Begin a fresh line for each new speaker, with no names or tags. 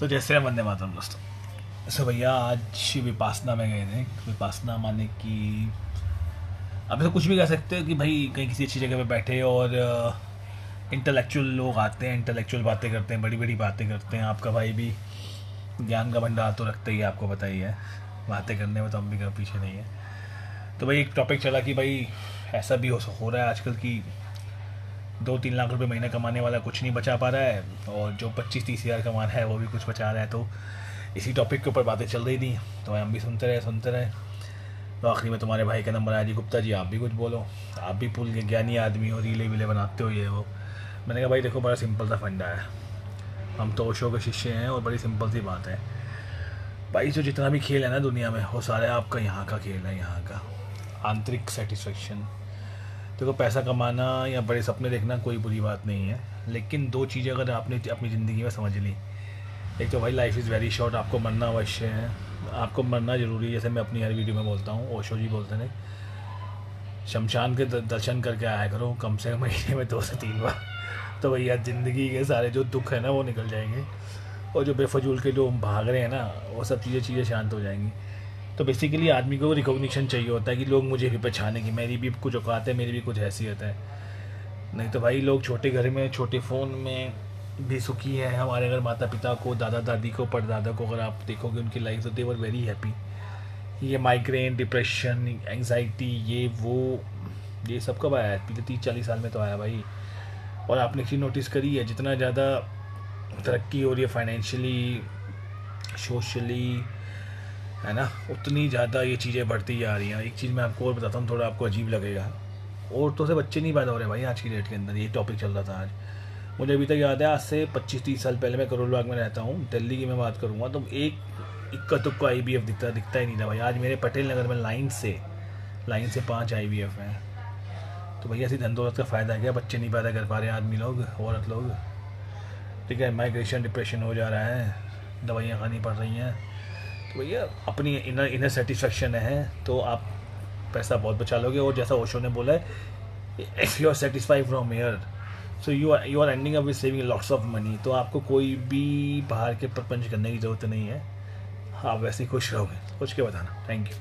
तो जैसे वंदे मातरम दोस्तों। सो भैया आज विपासना में गए थे। विपासना माने कि अब तो कुछ भी कह सकते हो कि भाई कहीं किसी अच्छी जगह पे बैठे और इंटेलेक्चुअल लोग आते हैं, इंटेलेक्चुअल बातें करते हैं, बड़ी बड़ी बातें करते हैं। आपका भाई भी ज्ञान का भंडार तो रखता ही है, आपको पता ही है। बातें करने में तो हम भी कभी पीछे नहीं है। तो भाई एक टॉपिक चला कि भाई ऐसा भी हो रहा है आजकल कि 2-3 लाख रुपए महीने कमाने वाला कुछ नहीं बचा पा रहा है, और जो 25-30 हज़ार कमा रहा है वो भी कुछ बचा रहा है। तो इसी टॉपिक के ऊपर बातें चल रही थी, तो हम भी सुनते रहे। तो आखिरी में तुम्हारे भाई का नंबर आया, जी गुप्ता जी आप भी कुछ बोलो, आप भी पुल के ज्ञानी आदमी हो, रीले वीले बनाते हो ये वो। मैंने कहा भाई देखो, बड़ा सिंपल सा फंडा है, हम तो ओशो के शिष्य हैं और बड़ी सिंपल सी बात है भाई, जो जितना भी खेल है ना दुनिया में, वो सारे आपका यहाँ का खेल है, यहाँ का आंतरिक सेटिस्फेक्शन। देखो पैसा कमाना या बड़े सपने देखना कोई बुरी बात नहीं है, लेकिन दो चीज़ें अगर आपने अपनी ज़िंदगी में समझ ली, एक तो भाई लाइफ इज़ वेरी शॉर्ट, आपको मरना अवश्य है, आपको मरना ज़रूरी है। जैसे मैं अपनी हर वीडियो में बोलता हूँ, ओशो जी बोलते हैं शमशान के दर्शन करके आया करो कम से कम महीने में 2 से 3 बार। तो भैया ज़िंदगी के सारे जो दुख है ना वो निकल जाएंगे, और जो बेफजूल के जो भाग रहे हैं ना वो सब चीज़ें शांत हो जाएंगी। तो बेसिकली आदमी को रिकॉग्निशन चाहिए होता है कि लोग मुझे भी पहचाने, कि मेरी भी कुछ औकात है, मेरी भी कुछ हैसियत है। नहीं तो भाई लोग छोटे घर में छोटे फ़ोन में भी सुखी हैं। हमारे अगर माता पिता को, दादा दादी को, परदादा को अगर आप देखोगे उनकी लाइफ, तो दे वर वेरी हैप्पी। ये माइग्रेन, डिप्रेशन, एंग्जाइटी, ये सब कब आया है? पिछले 30-40 साल में तो आया भाई। और आपने एक चीज़ नोटिस करी है, जितना ज़्यादा तरक्की हो रही है फाइनेंशियली, सोशली, है ना, उतनी ज़्यादा ये चीज़ें बढ़ती जा रही हैं। एक चीज़ मैं आपको और बताता हूँ, थोड़ा आपको अजीब लगेगा, औरतों से बच्चे नहीं पैदा हो रहे भाई आज की डेट के अंदर। ये टॉपिक चल रहा था आज, मुझे अभी तक याद है। आज से 25-30 साल पहले, मैं करोल बाग में रहता हूँ, दिल्ली की मैं बात करूँगा, तो एक इक्का तुक्का IVF दिखता ही नहीं था भाई। आज मेरे पटेल नगर में लाइन से 5 IVF हैं। तो भैया ऐसी धन दौलत का फ़ायदा है क्या? बच्चे नहीं पैदा कर पा रहे आदमी लोग, औरत लोग, ठीक है, माइग्रेशन, डिप्रेशन हो जा रहा है, दवाइयाँ खानी पड़ रही हैं। तो भैया अपनी इनर सेटिस्फेक्शन है तो आप पैसा बहुत बचा लोगे। और जैसा ओशो ने बोला है, if you are satisfied from here, so you are ending up with saving lots of money. तो आपको कोई भी बाहर के प्रपंच करने की ज़रूरत नहीं है, आप वैसे ही खुश रहोगे। सोच के बताना। Thank you.